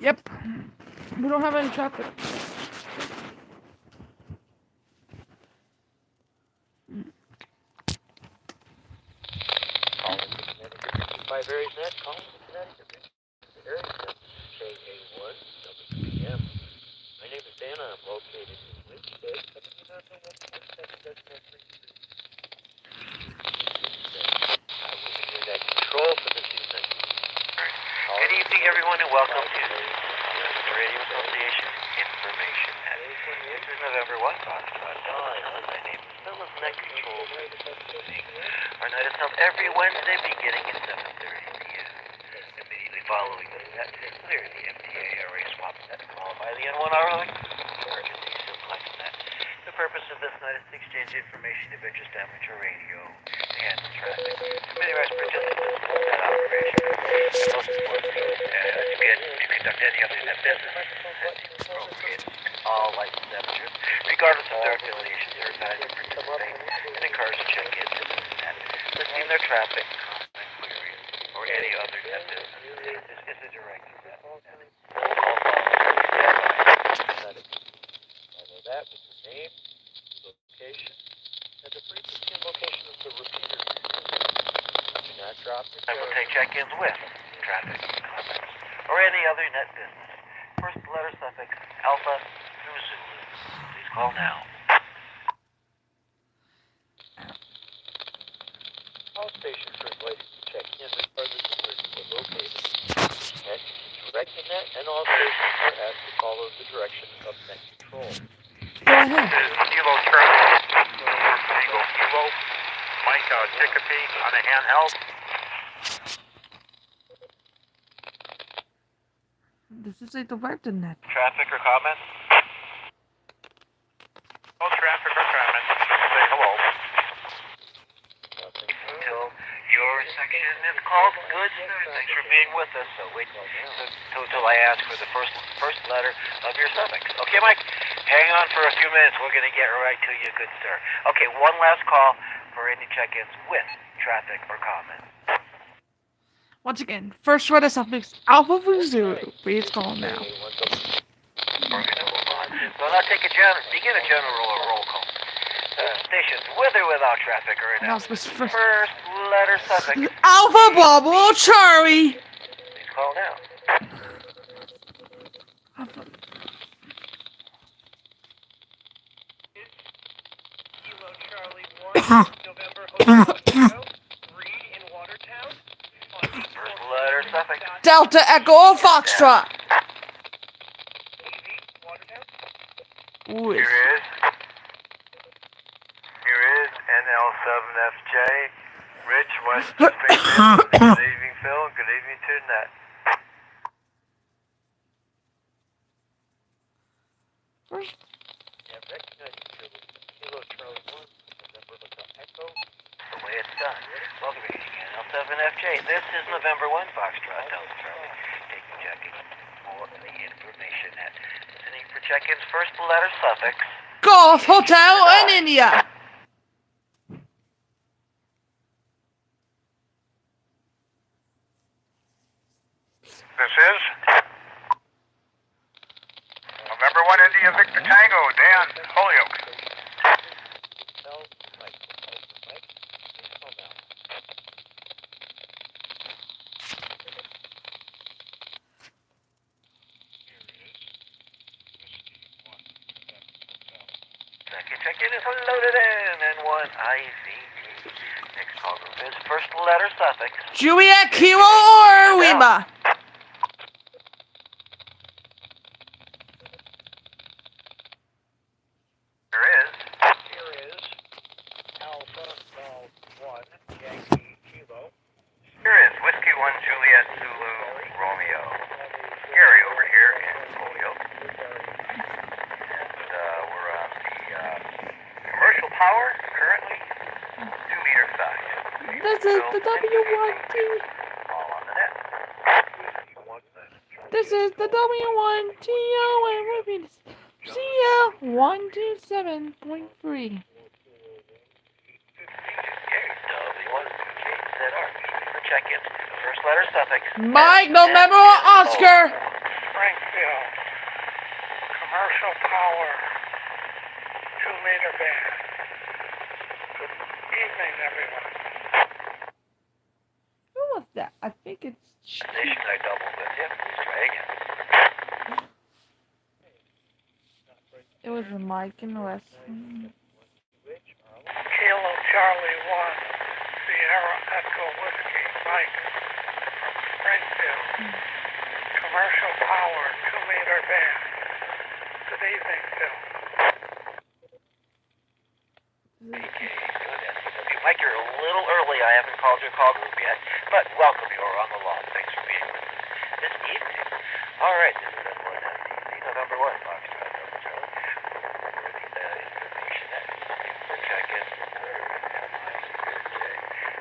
Yep. We don't have any traffic. Five areas net, calling to Connecticut. Area net KA1, WPM. My name is Dana. I'm located in Winsted. But I do not know what the next destination is. I will be your net control for this evening. Good evening, everyone, and welcome to the Radio Association Information Net. This is November 1, My name is Phyllis Net Control. Our night is held every Wednesday beginning at 7:30 p.m. Immediately following this net, clear the MTA area swap net followed by the N1R emergency select net. The purpose of this night is to exchange information of interest amateur radio and traffic. Many rights participants in that operation. Most importantly, to conduct any other net business that's appropriate. All licensed amateurs, regardless of their affiliations, are advised to participate and encouraged to check into this net, listing their traffic, comment, queries, or any other net business. This is a direct net. Roll call follow that with the name, location, and the frequency and location of the repeater. Do not drop your I will take check-ins with traffic, comments, or any other net business. First letter suffix, alpha through Zulu. Please call now. All stations are invited to check in regardless of where you are located. Net, direct the net, and all stations are asked to follow the direction of net control. Go ahead. Kilo Charlie, Tango Kilo, Mike Chicopee on a handheld. This is a directed net. Traffic or comments? No traffic or comments. Say hello. Until your section is called. Good, sir. Thanks for being with us. So wait until I ask for the first letter of your suffix. Okay, Mike? Hang on for a few minutes. We're going to get right to you, good sir. Okay, one last call for any check-ins with traffic or comments. Once again, first letter suffix alpha for Zulu. Please call now. We're going to move on. So now begin a general roll call. Stations with or without traffic or announcements. First letter suffix. Alpha Bravo Charlie. Please call now. Alpha. Kilo Charlie 1, November Hotel, Reed in Watertown. First letter suffix. Delta Echo Foxtrot. Watertown. Ooh, Here is NL7FJ, Rich, West Springfield. Good evening, Phil. Good evening to the net. first. Yeah, recognizing Kilo Charlie 1, November Hotel Echo. The way it's done. Welcome to NL7FJ. This is November 1, Foxtrot, Delta Charlie. Taking check-in for the information net. Listening for check-ins, first letter suffix. Golf Hotel in India. This is November 1 India Victor Tango, Dan Holyoke. Second check-in is loaded in, N1 IVT. Next call group is first letter suffix. Juliet Kilo or Lima. Here is Alpha 1, Yankee Kilo. Here is Whiskey 1 Juliet Zulu Romeo. Gary over here in Holyoke. And we're on the commercial power, currently 2-liter size. This is the W1T. All on the net. This is the W1TO and repeat. CL127.3. W1KZR. For check-ins, first letter suffix. Mike, November, Oscar. Frankville, commercial power, 2-meter band. Good evening, everyone. Who was that? I think it's. Station I doubled with. Yep, let's try again. It was a Mike and Weston. Kilo Charlie 1, Sierra Echo Whiskey, Mike, from Springfield. Commercial power, 2-meter band. Good evening, Phil. Mike, you're a little early. I haven't called your call group yet, but welcome. You're on the lawn. Thanks for being with us this evening. All right, this is N1 FTC, November 1, Foxtrot, Delta Charlie. Information at for check-in.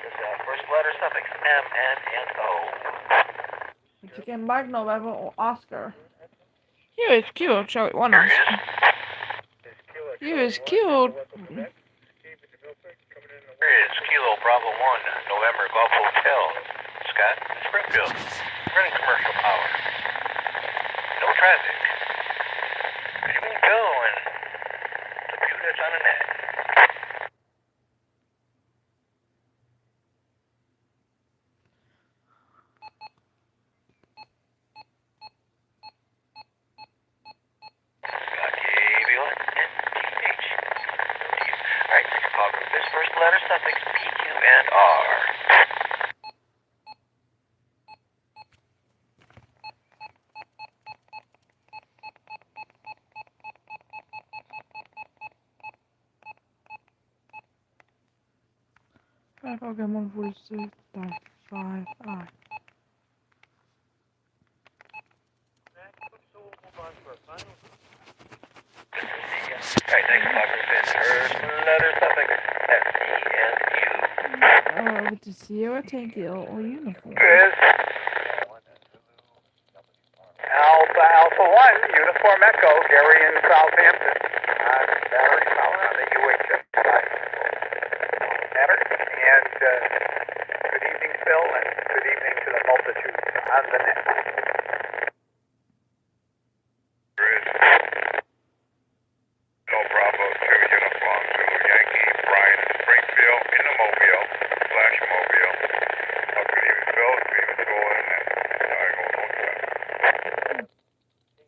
This first letter suffix M, N, and O. Chicken Mike November or Oscar. Here is Q, Charlie 1 Oscar. Here is Q. Here is Kilo Bravo 1, November Golf Hotel. Scott, Springfield. Running commercial power. No traffic. Between Phil and the view that's on the net. Scott KV1 and TH. Alright, next call group is first letter suffix P, Q, and R. Pokemon 146.5I. Alright, next call group is first letter suffix S, T, and U. With the Sierra Tanky or uniform. Is Alpha 1, Uniform Echo, Gary in Southampton. Battery power on the UHF. Matter. And good evening, Phil, and good evening to the multitudes on the net. No Bravo 2 Uniform Zulu Yankee, Brian Springfield in the Mobile, Flash Mobile. Good evening, Phil. Good evening, Colin, and I go on that. This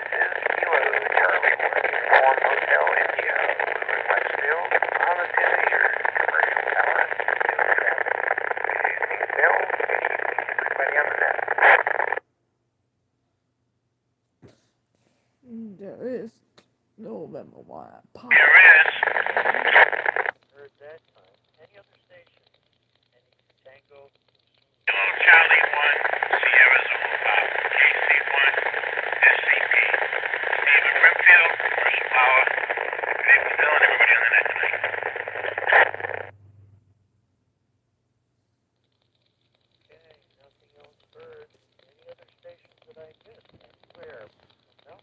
is Kilo Charlie 1, Uniform Hotel India, Westfield, on the 2-meter commercial power, no traffic. Good evening, Phil. Good evening, everybody on the net. There is November 1. Pop. Here is. Heard that time. Any other station? Any Tango? Hello, Charlie 1, Sierra Zulu Pop, KC1, SCP. Stephen Brimfield, commercial power. Good evening, Phil, and everybody on the net tonight. Okay, nothing else heard. Any other stations that I missed? Anywhere? No?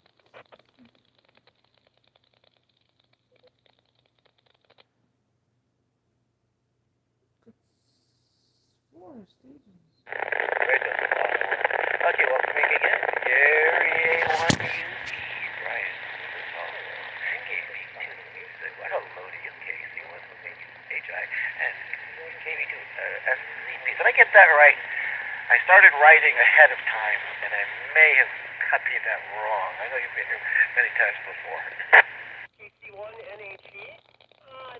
4 stations. Okay, welcoming again. Gary A1UD, Brian. KV2 Music. What a load of KC1 HI and KV2 SCP. Did I get that right? I started writing ahead of time, and I may have copied that wrong. I know you've been here many times before. KC1 NHE?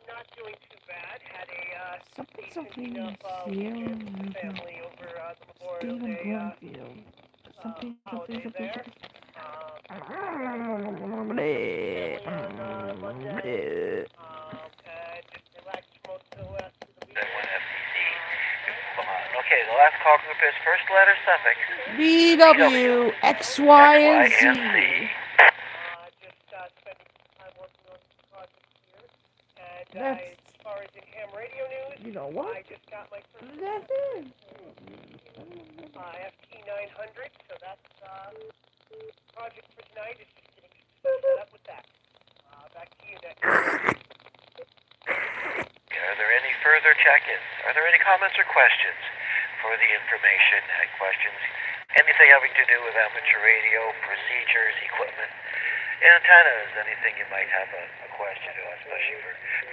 Not doing too bad. Had a Something decent enough Sierra weekend with the River. family over the Memorial Stephen Day Brumfield. Something. holiday there. And just relaxed most of the rest of the weekend. Okay, the last call group is first letter suffix BW, XY, and Z. Just spending some time working on some projects here. And That's- as far as in ham radio news, You know what? I just got my first That's it. FT900, so that's project for tonight is just getting set up with that. Back to you, Nick. Are there any further check-ins. Are there any comments or questions for the information questions? Anything having to do with amateur radio, procedures, equipment, antennas, anything you might have a question to, especially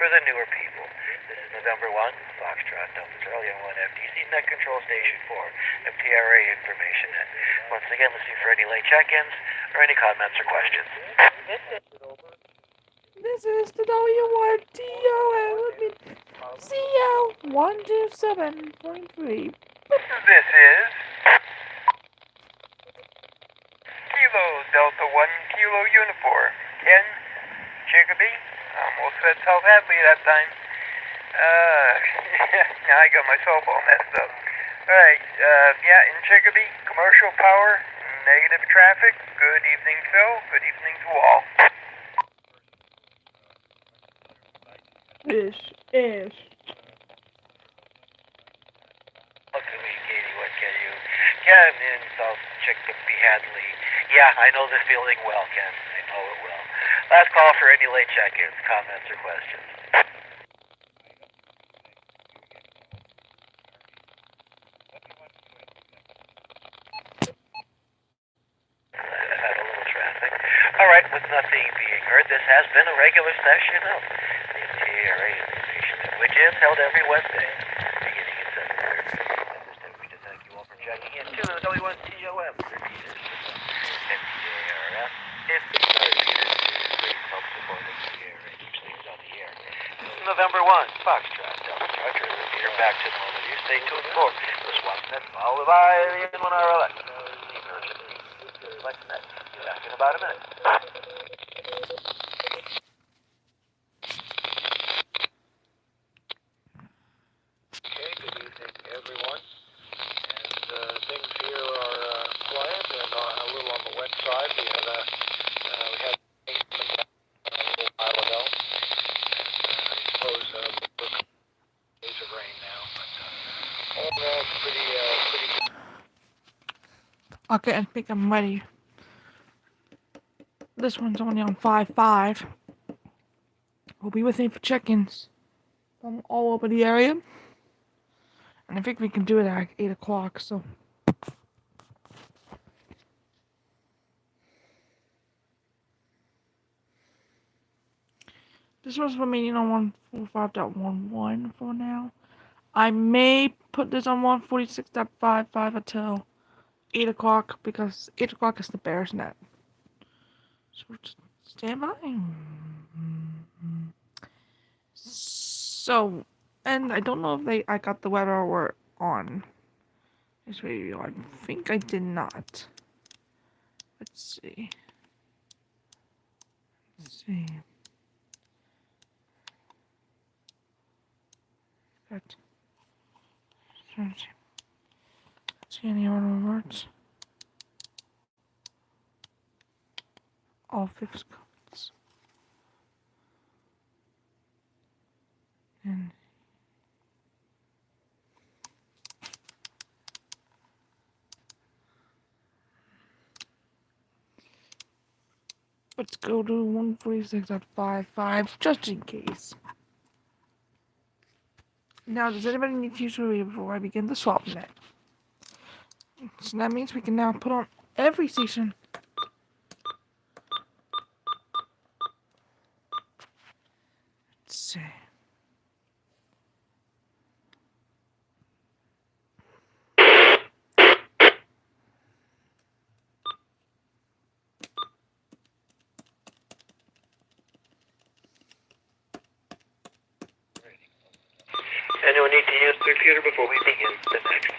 for the newer people. This is November 1, Foxtrot Delta Charlie 1 FTC Net Control Station 4, MTRA Information Net. Once again, listening for any late check-ins or any comments or questions. This is the W1TOL CO 127.3. This is Kilo Delta 1 Kilo Uniform. Ken, Jacoby, almost said South Hadley that time. Yeah, I got myself all messed up. Alright, yeah, in Jacoby, commercial power, negative traffic. Good evening, Phil. Good evening to all. Ish. Welcome me, Katie. What can you? Ken in South Chicopee Hadley. Yeah, I know the feeling well, Ken. I know it well. Last call for any late check-ins, comments, or questions. I've had a little traffic. All right, with nothing being heard, this has been a regular session of the MTRA Information, which is held every Wednesday, beginning at 7:30. At this time, we just thank you all for checking in to the W1TOM repeaters. MTARF, if repeaters, please help support MTRA, keeps things on the air. This is November 1, Foxtrot, Delta Charger, repeater back to normal. You stay tuned for the SWAPnet, followed by the N1RLX. LexNet. Be back in about a minute. Okay, good evening, everyone. And things here are quiet and a little on the wet side. We had rain a little while ago. And I suppose we're days of rain now. But overall, it's pretty good. Okay, I think I'm ready. This one's only on 5.5. We'll be with me for check-ins from all over the area. And I think we can do it at 8 o'clock, so. This was remaining on 145.11 for now. I may put this on 146.55 until 8 o'clock because 8 o'clock is the Bears net. So just stand by. So, and I don't know if I got the weather or on this radio. I think I did not. Let's see. Good. See any other words? All fixed codes. And let's go to 146.55 just in case. Now, does anybody need to use the radio before I begin the swap net? So that means we can now put on every station. Let's see. Anyone need to use the computer before we begin the next net?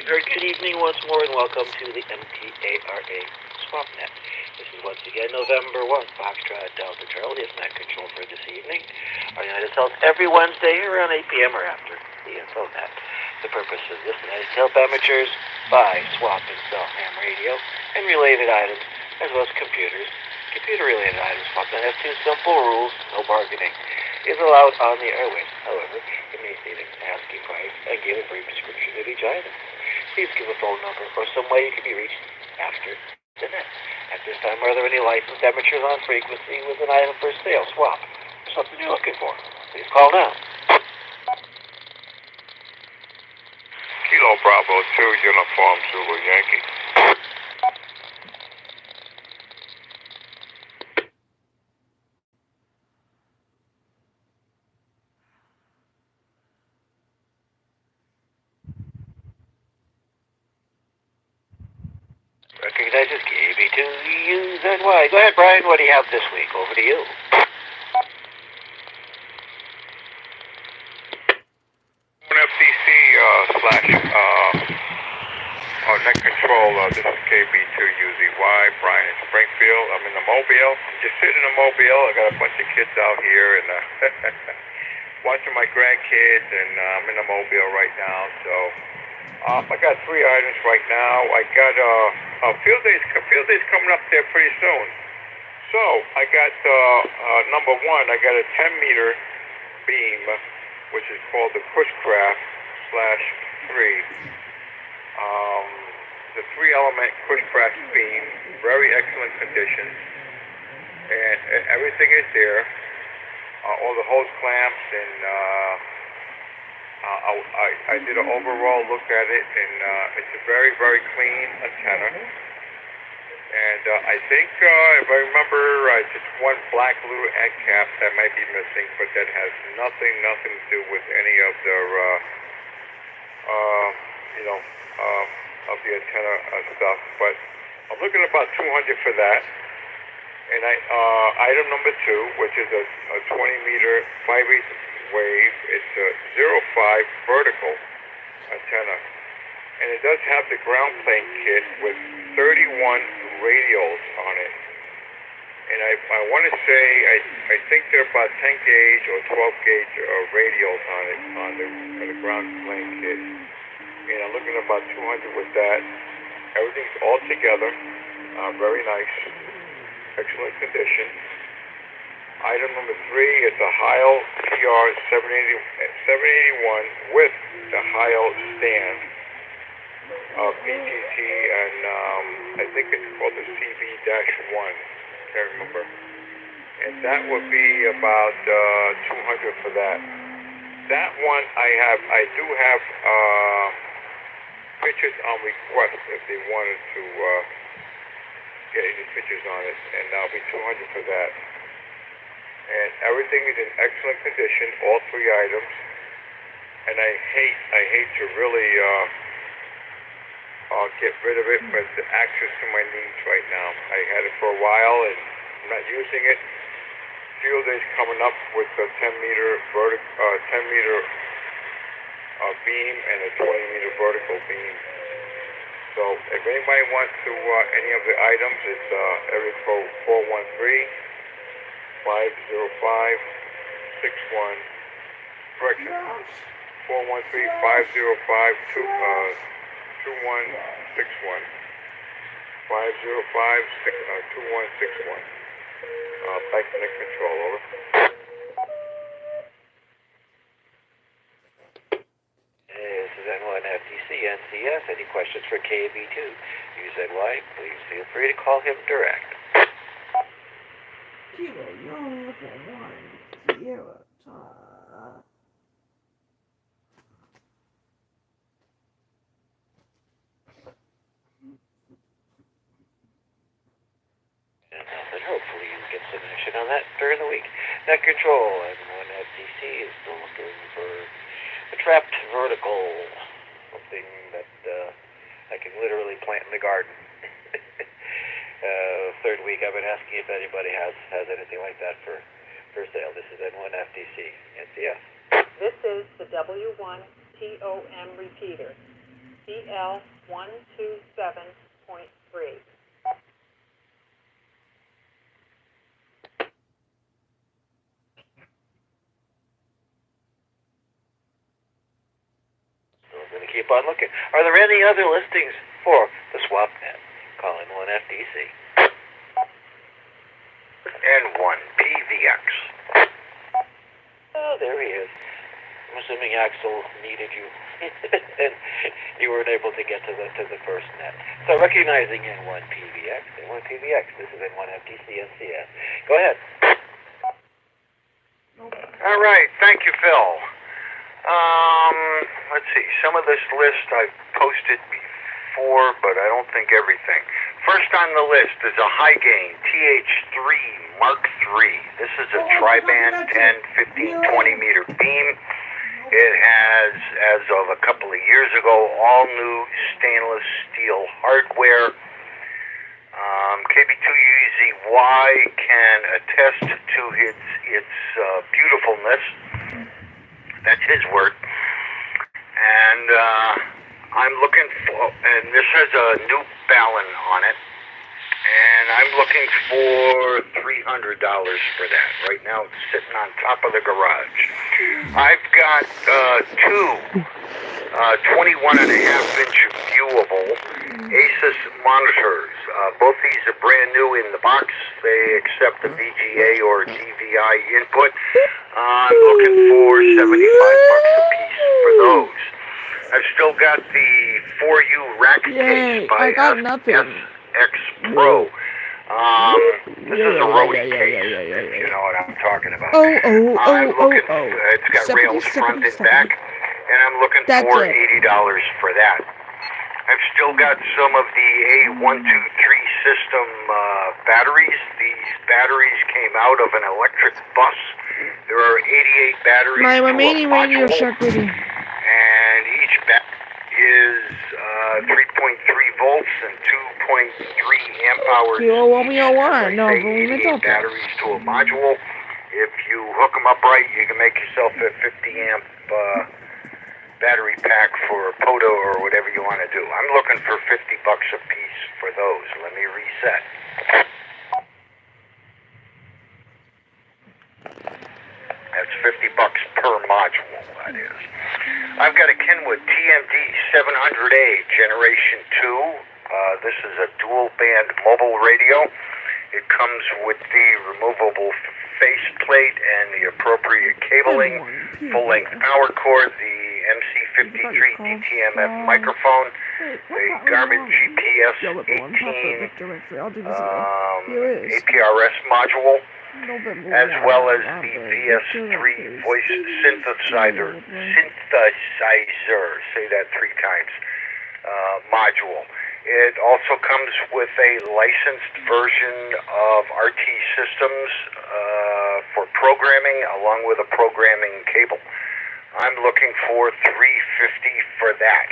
Good evening once more and welcome to the MTARA SwapNet. This is once again November 1, Foxtrot Delta Charlie is net control for this evening. Our net is held every Wednesday around 8 p.m. or after the InfoNet. The purpose of this net is to help amateurs buy, swap, and sell ham radio and related items, as well as computer-related items. SwapNet has two simple rules: no bargaining is allowed on the airwaves. However, you may state an asking price and give a brief description of each item. please give a phone number or some way you can be reached after the net. At this time, are there any licensed amateurs on frequency with an item for sale, swap, or something you're looking for? Please call now. Kilo Bravo 2, Uniform Zulu Yankee. Recognizes KB2UZY. Go ahead, Brian. What do you have this week? Over to you. FCC slash net control. This is KB2UZY. Brian in Springfield. I'm in the Mobile. I'm just sitting in the Mobile. I got a bunch of kids out here and bunch of my grandkids, and I'm in the Mobile right now. So I got 3 items right now. I got field days coming up there pretty soon. So I got number 1. I got a 10-meter beam, which is called the Cushcraft /3. The 3-element Cushcraft beam, very excellent condition, and everything is there. All the hose clamps, and I did an overall look at it, and it's a very, very clean antenna. And I think, if I remember, just one black little end cap that might be missing, but that has nothing to do with any of their, of the antenna stuff. But I'm looking at about 200 for that. And item number 2, which is a 20-meter 5/8 wave. It's a 0.5 vertical antenna, and it does have the ground plane kit with 31 radials on it. And I want to say I think they're about 10 gauge or 12 gauge radials on it on the ground plane kit. And I'm looking at about 200 with that. Everything's all together, very nice. Excellent condition. Item number 3 is a Heil TR 781 with the Heil stand, PTT, and I think it's called the CB-1. Can't remember. And that would be about 200 for that. That one I do have pictures on request if they wanted to. Get any pictures on it, and that'll be 200 for that. And everything is in excellent condition, all 3 items. And I hate to really get rid of it, but the access to my needs right now. I had it for a while and I'm not using it. Field days coming up with a 10-meter beam and a 20-meter vertical beam. So if anybody wants to any of the items, it's area code 413-505-61. Correction. 413-505-2161. 505-2161. Back to net control, over. This is N1 FTC, NCS. Any questions for KB2? UZY, please feel free to call him direct. Kilo, you're only looking at 1 Sierra time. And nothing. Hopefully you get some action on that during the week. Net control, N1 FTC is still looking for a trapped vertical, something that I can literally plant in the garden. Third week I've been asking if anybody has anything like that for sale. This is N1 FTC, NCS. This is the W1 TOM repeater, CL127.3. We're going to keep on looking. Are there any other listings for the SwapNet? Call N1 FTC. N1 PVX. Oh, there he is. Mr. assuming Axel needed you, and you weren't able to get to the first net. So recognizing N1 PVX, this is N1 FTC NCS. Go ahead. All right, thank you, Phil. Let's see, some of this list I've posted before, but I don't think everything. First on the list is a high gain TH3 Mark III. This is a tri-band 10, 15, 20 meter beam. It has, as of a couple of years ago, all new stainless steel hardware. KB2UZY can attest to its beautifulness. That's his word. And I'm looking for, and this has a new Ballon on it, and I'm looking for $300 for that. Right now it's sitting on top of the garage. I've got two 21.5-inch viewable Asus monitors. Both these are brand new in the box. They accept the VGA or DVI input. I'm looking for $75 a piece for those. I've still got the 4U rack case by I got nothing. SX Pro. This is a roadie case, if you know what I'm talking about. I'm looking. It's got rails front and back, and I'm looking for $80 for that. I've still got some of the A123 system batteries. These batteries came out of an electric bus. There are 88 batteries My to a remaining Radio module, Shack video. and each battery is 3.3 volts and 2.3 amp hours. You want me or what? No, Say but we 88 talk. batteries to a module. If you hook them up right, you can make yourself a 50 amp battery pack for POTO or whatever you want to do. I'm looking for $50 a piece for those. Let me reset. That's $50 per module, that is. I've got a Kenwood TMD 700A Generation 2. This is a dual band mobile radio. It comes with the removable faceplate and the appropriate cabling, full-length power cord, the MC53 DTMF microphone, the Garmin GPS 18 APRS module, as well as the PS3 voice synthesizer, say that 3 times, module. It also comes with a licensed version of RT Systems for programming, along with a programming cable. I'm looking for $350 for that.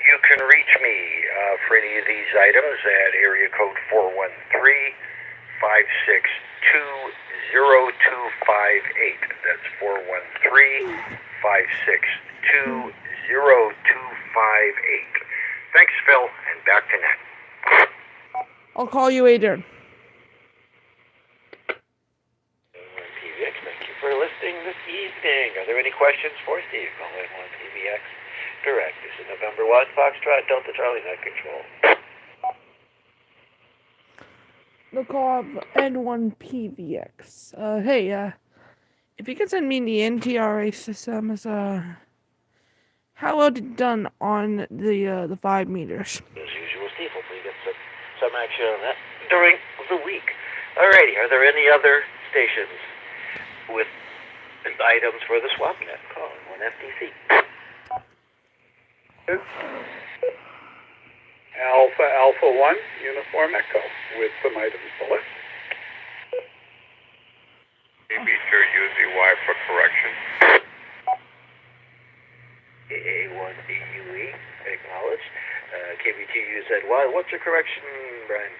You can reach me for any of these items at area code 413-562-0258. That's 413-562-0258. Thanks, Phil, and back to Nat. I'll call you, Adrian. PVX, thank you for listening this evening. Are there any questions for Steve? Call N1 PVX direct. This is November 1, Foxtrot, Delta Charlie, Net Control. The call of N1 PVX. Hey, if you can send me the NTRA systems, how well done on the 5 meters? As usual, Steve, hopefully you get some action on that during the week. Alrighty, are there any other stations with items for the SwapNet? Call N1 FTC. Alpha 1, Uniform Echo, with some items below. KB2UZY for correction. AA1AUE, acknowledged. KB2UZY, what's your correction, Brian?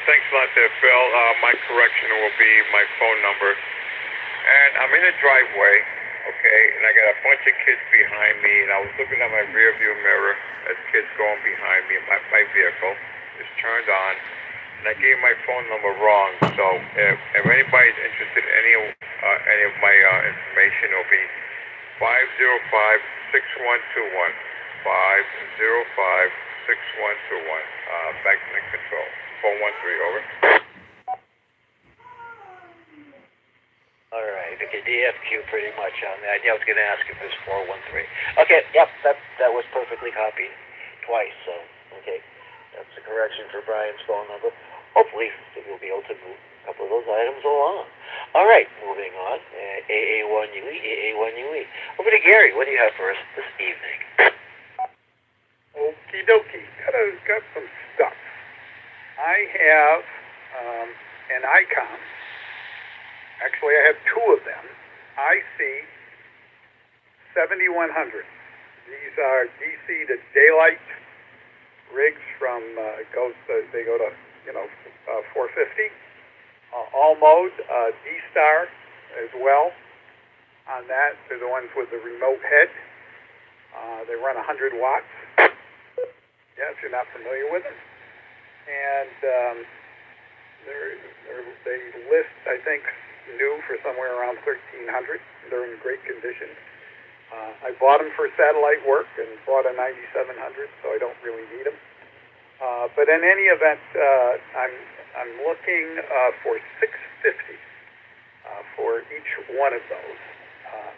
Thanks a lot there, Phil. My correction will be my phone number. And I'm in a driveway, okay, and I got a bunch of kids behind me, and I was looking at my rear view mirror as kids going behind me. My vehicle is turned on, and I gave my phone number wrong. So if anybody's interested in any of my information, it'll be 505-6121. 505-6121. Back to the control. 413, over. the DFQ pretty much on that. Yeah, I was going to ask if it was 413. Okay, yep, that was perfectly copied twice, so, okay. That's the correction for Brian's phone number. Hopefully, we'll be able to move a couple of those items along. All right, moving on. AA1UE, AA1UE. Over to Gary. What do you have for us this evening? Okie dokie. Got some stuff. I have an ICOM. Actually, I have two of them. IC 7100. These are DC to daylight rigs from they go to 450. All mode D-Star as well. On that, they're the ones with the remote head. They run 100 watts. Yeah, if you're not familiar with them. And they list, I think, new for somewhere around $1,300. They're in great condition. I bought them for satellite work and bought a 9700, so I don't really need them. But in any event, I'm looking for $650 for each one of those.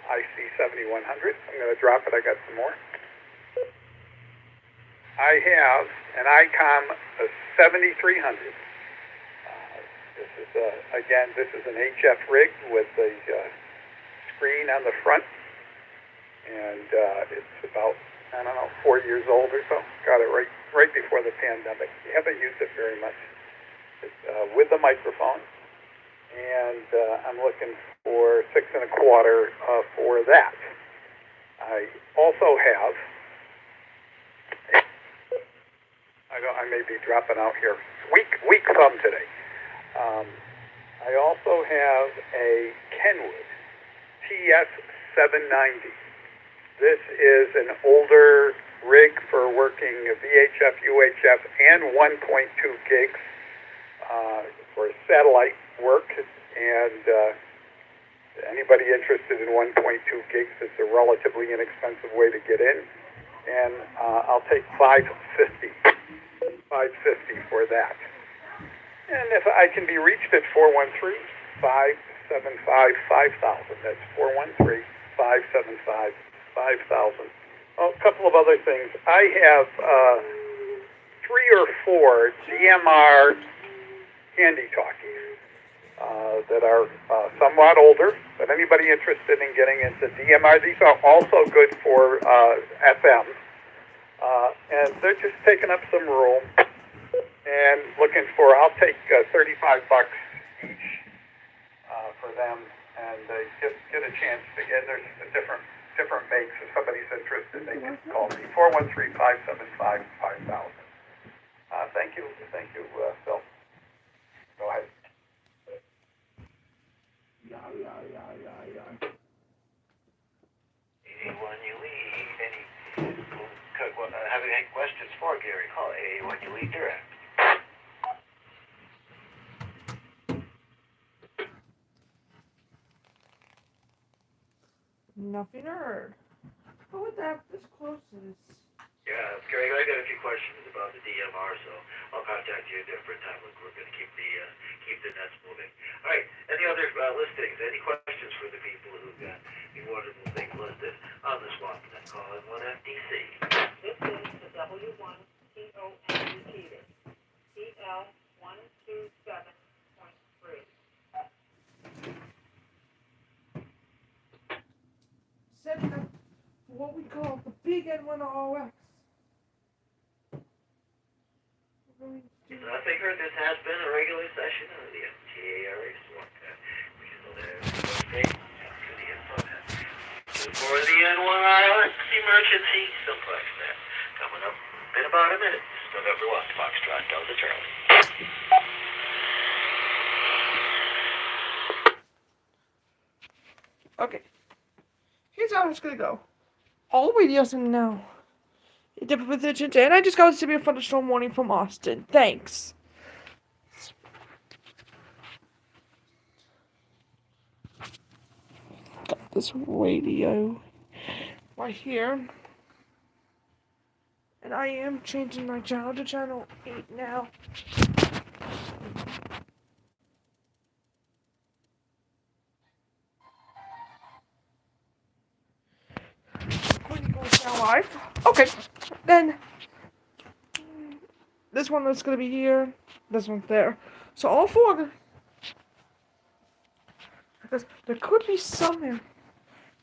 IC 7100. I'm going to drop it. I got some more. I have an ICOM 7300. This is this is an HF rig with a screen on the front, and it's about 4 years old or so. Got it right before the pandemic. You haven't used it very much. It's with the microphone, and I'm looking for $625 for that. I also have. I may be dropping out here. Weak thumb today. I also have a Kenwood TS790. This is an older rig for working VHF, UHF, and 1.2 gigs for satellite work. And anybody interested in 1.2 gigs, it's a relatively inexpensive way to get in. And I'll take $550 for that. And if I can be reached at 413-575-5000. That's 413-575-5000. Oh, a couple of other things. I have 3 or 4 DMR handy talkies that are somewhat older, but anybody interested in getting into DMR, these are also good for FM. And they're just taking up some room and looking for, I'll take $35 each for them, and just get a chance to get, there's different makes. If somebody's interested, they can call me, 413-575-5000. Thank you, Phil. Go ahead. AA1UE, having any questions for Gary, call AA1UE direct. Nothing heard. How would that this close to this? Yeah, Gary, I got a few questions about the DMR, so I'll contact you at a different time. Look, we're going to keep the nets moving. All right, any other listings? Any questions for the people who got the wonderful things listed on the swap net? Call in 1FDC. This is the W1 TOM repeater, TL127.3. Setting up what we call the big N1OX. I think this has been a regular session of the FTARA swap net. We can go there to the info net. For the N1ILX emergency simplex net. Coming up in about a minute. This is November 1, Foxtrot Delta Charlie. Okay. Here's how it's gonna go. All videos in now. Different positions, and I just got a severe thunderstorm warning from Austin. Thanks. Got this radio right here. And I am changing my channel to channel 8 now. 5. Okay, then this one is gonna be here. This one's there. So all 4. Because there could be something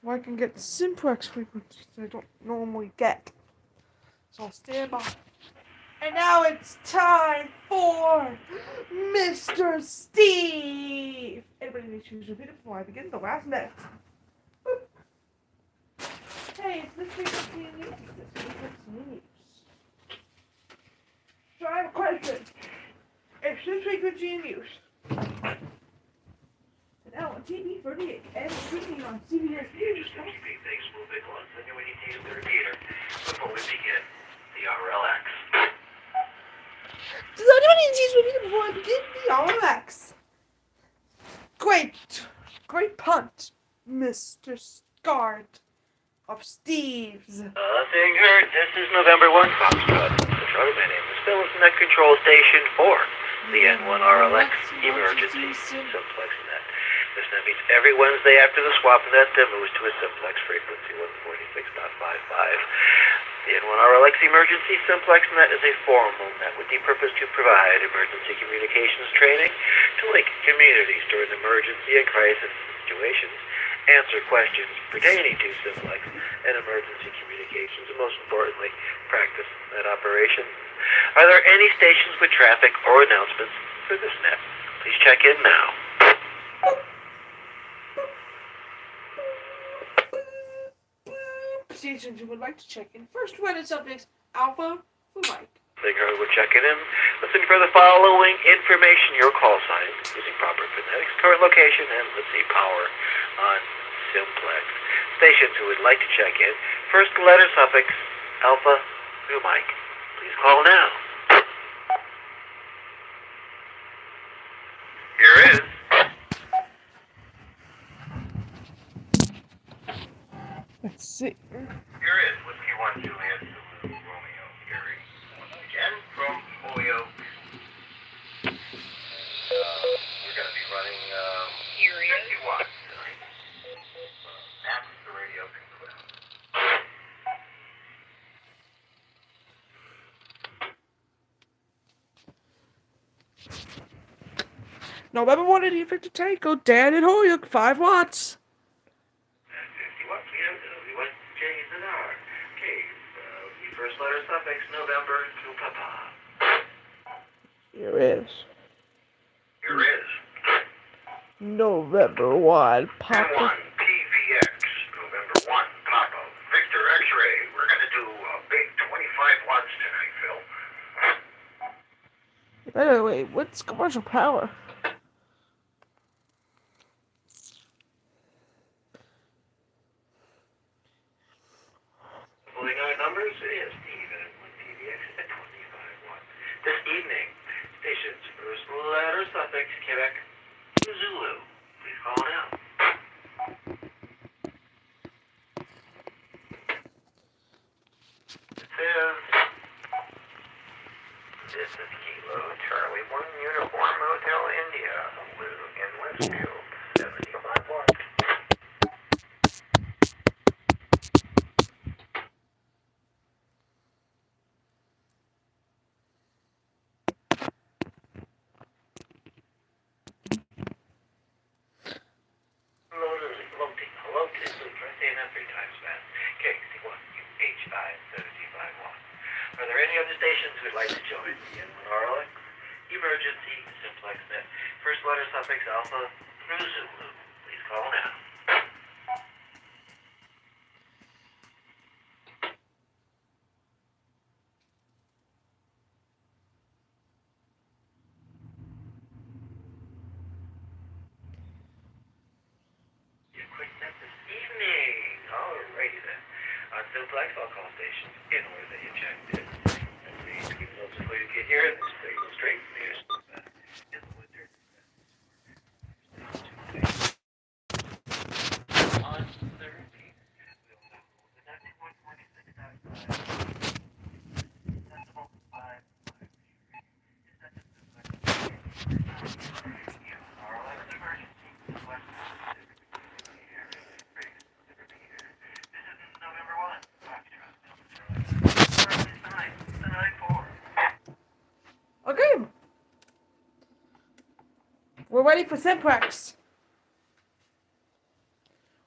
where I can get simplex frequencies that I don't normally get. So I'll stand by. And now it's time for Mr. Steve! Everybody needs to repeat it before I begin the last minute. Hey, it's this frequency in use. This frequency in use. So I have a question. It's this frequency in use. And now on TV 38 and streaming on CBS News. Just a few things moving on. So we need to use the repeater before we begin the RLX. Does anybody need to repeat it before I begin the RLX? Great punt, Mr. Scard of Steve's. Nothing heard. This is November 1 Foxtrot. Controller, my name is Phyllis, Net Control Station 4. The N1 RLX Emergency Simplex Net. This net means every Wednesday after the swap net that moves to a simplex frequency 146.55. The N1 RLX Emergency Simplex Net is a formal net with the purpose to provide emergency communications training to link communities during emergency and crisis situations, answer questions pertaining to simplex and emergency communications, and most importantly, practice net operations. Are there any stations with traffic or announcements for this net? Please check in now. Stations you would like to check in. First one is suffix Alpha for Mike. Figure we're checking in. Listen for the following information. Your call sign using proper phonetics, current location, and let's see, power on simplex. Stations who would like to check in. First letter suffix Alpha through Mike. Please call now. Here is. Let's see. Here is Whiskey 1 Juliet Zulu Romeo Gary. Again from Julio. We're going to be running 50 watts tonight. After the radio concludes. November 1 at Victor Tango, Dan and Holyoke, 5 watts. 50 watts, we went J's an hour. Okay, the first letter suffix November to Papa. Here is Here is November 1, N1 Papa. PVX. November 1 Papa. Victor X-ray. We're going to do a big 25 watts tonight, Phil. By the way, what's commercial power? Pulling our numbers, it is Steve at N1 PVX at 25 watts. This evening, station's first letter suffix Quebec Zulu. Please call now. This is Kilo Charlie 1 Uniform Hotel India, in Westfield, 75 watts. Located, try saying that 3 times fast. KC1 UHI 75 watts. Are there any other stations who'd like to join the N1 RLX Emergency Simplex Net? First letter suffix Alpha through Zulu. Please call now. Quick net this evening. Alrighty then. On simplex, I'll call stations in order that you checked in. And please keep notes before you get here. This signal straight from the in the winter. On 13, we'll have the 91.46.5. Decimal 5. Is that the simplex? RLX emergency. West. November 1, Foxtrot, We're ready for Simplex.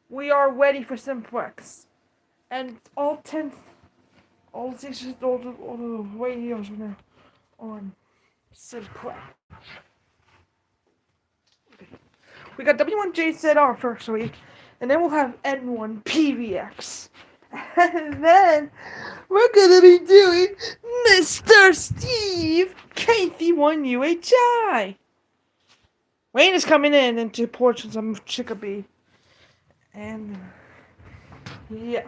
We are ready for Simplex. And all the stations, all the radios are now on Simplex. We got W1JZR first week, and then we'll have N1 PVX. And then we're gonna be doing Mr. Steve KC1UHI. Rain is coming in into portions of Chicopee. And yeah.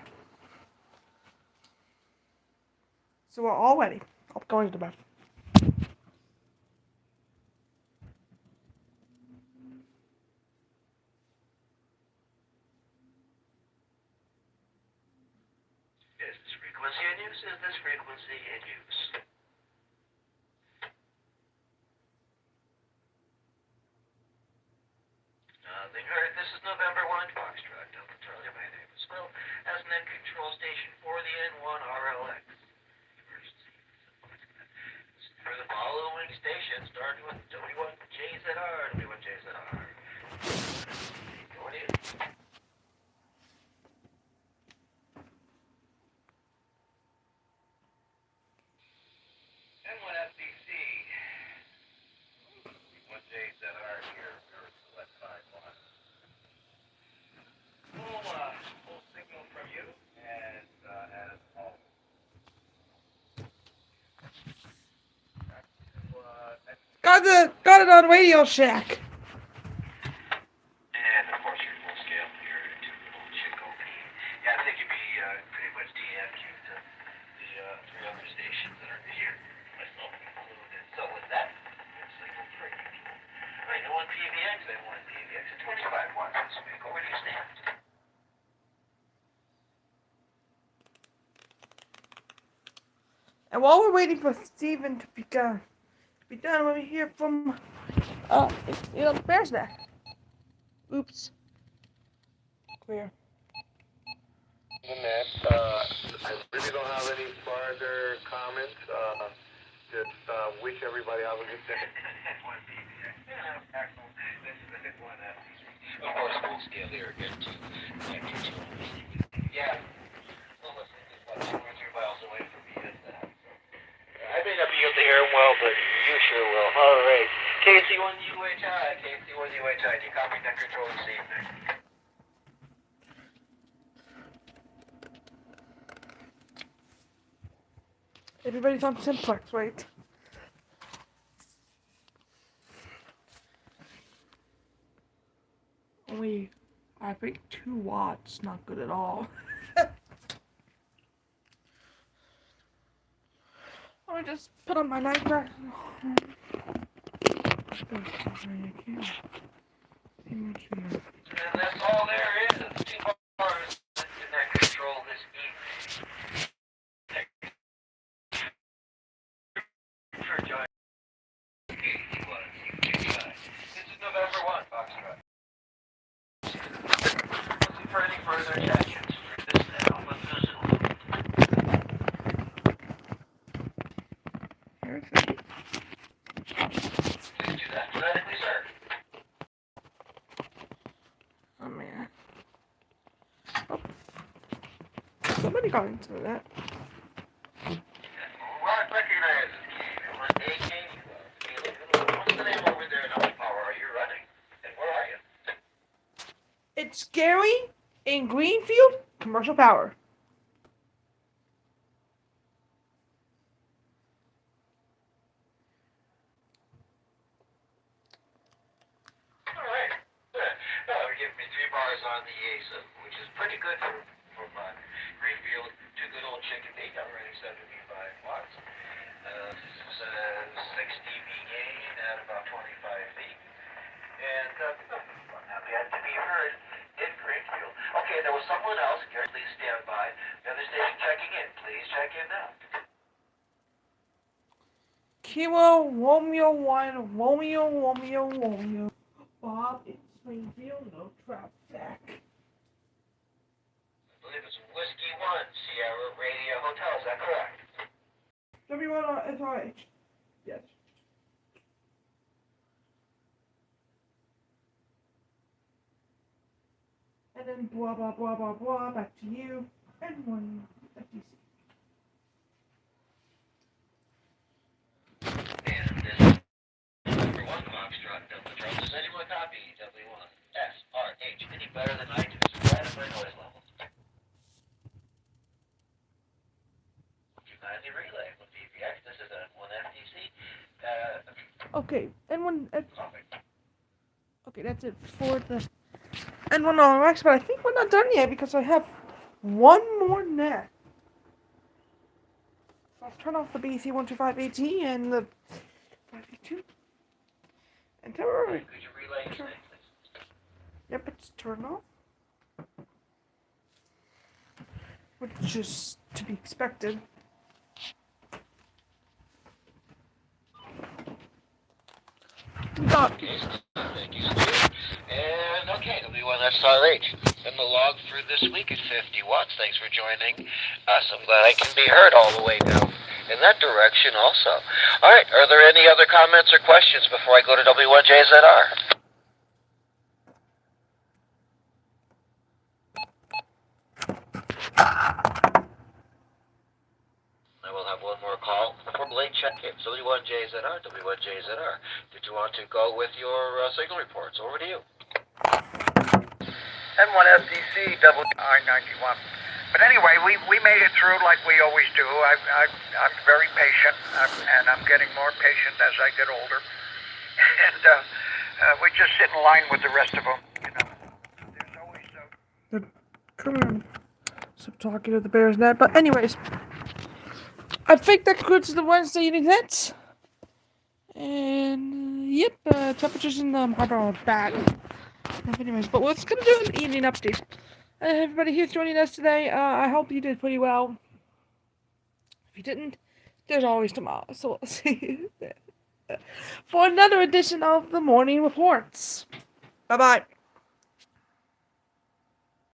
So we're all ready. I'm going to bed. Is this frequency in use? Is this frequency in use? Nothing heard. This is November 1, Foxtrot, Delta Charlie. My name is Phil. As net control station for the N1 RLX. For the following station, starting with W1JZR, W1JZR. Going in. N1 FCC. W1JZR here. Select 5-1. Full signal from you, and as always. Got it on Radio Shack. And of course, your full scale here to Old Chicopee. Yeah, I think you'd be pretty much DMQ'd to the 3 other stations that are here, myself included. So with that, it's signal for you. Alright, no one PVX, I want PVX at 25 watts this week. Where do you stand? And while we're waiting for Steven to be done, let me hear from the Bears Neck. Oops. Clear. I really don't have any further comments. Just wish everybody have a good day. N1 PVX. Yeah, excellent. This is the N1 FCC. Of course, full scale here again, too. Yeah. Well, listen, it's about 2 or 3 miles away from me at that. I may not be able to hear him well, but you sure will. All right. KC1UHI, KC1UHI. Do you copy net control this evening? Everybody's on Simplex, right? Only, I think 2 watts. Not good at all. Let me just put on my night back. And that's all there is. 2 bars to net control this evening. For John. This is November 1, Foxtrot. For any further check-ins for this Alpha Visual. Please do that. Phonetically, sir. Oh man. Oh. Somebody got into that. Well, I recognize it. AK. What's the name over there and how much power are you running? And where are you? It's Gary in Greenfield, commercial power. Alright. Give me 3 bars on the ASA, which is pretty good from Greenfield to good old Chicopee. I'm running 75 watts. 6 dB gain at about 25 feet. And I'm happy to be heard in Greenfield. Okay, there was someone else. Gary, please stand by. The other station checking in. Please check in now. Kilo, Romeo 1, Romeo. Bob, it's Springfield, no traffic. I believe it's Whiskey 1, Sierra Radio Hotel. Is that correct? W1 SRH. Yes. And then blah, blah, blah, blah, blah, back to you. N1 FTC. And this is number 1 Foxtrot Delta Charlie. Sending you a copy, W1 SRH. Any better than I do? Adequate noise levels. You kindly relay with VPX. This is N1 FTC. Okay, N1. Topic. Okay, that's it for the N1 RX, but I think we're not done yet because I have one more net. So I'll turn off the BC125AT and the 582. And temporary. Could you relay your thing, please? Yep, it's turned off. Which is to be expected. We got Thank you, Steve. And okay, W1SRH. And the log for this week is 50 watts. Thanks for joining us. I'm glad I can be heard all the way down in that direction also. All right, are there any other comments or questions before I go to W1JZR? I will have one more call for Blake check-in. W1JZR, W1JZR. Did you want to go with your signal reports? Over to you. N1 FTC, I-91. But anyway, we made it through like we always do. I'm very patient, and I'm getting more patient as I get older. And we just sit in line with the rest of them, you know. There's always Come on. Stop talking to the Bears net. But anyways, I think that concludes the Wednesday evening hits. And yep, temperatures in the harbor are bad. Anyways, but let's gonna do an evening update. Everybody who's joining us today, I hope you did pretty well. If you didn't, there's always tomorrow. So we'll see you for another edition of the Morning Reports. Bye bye.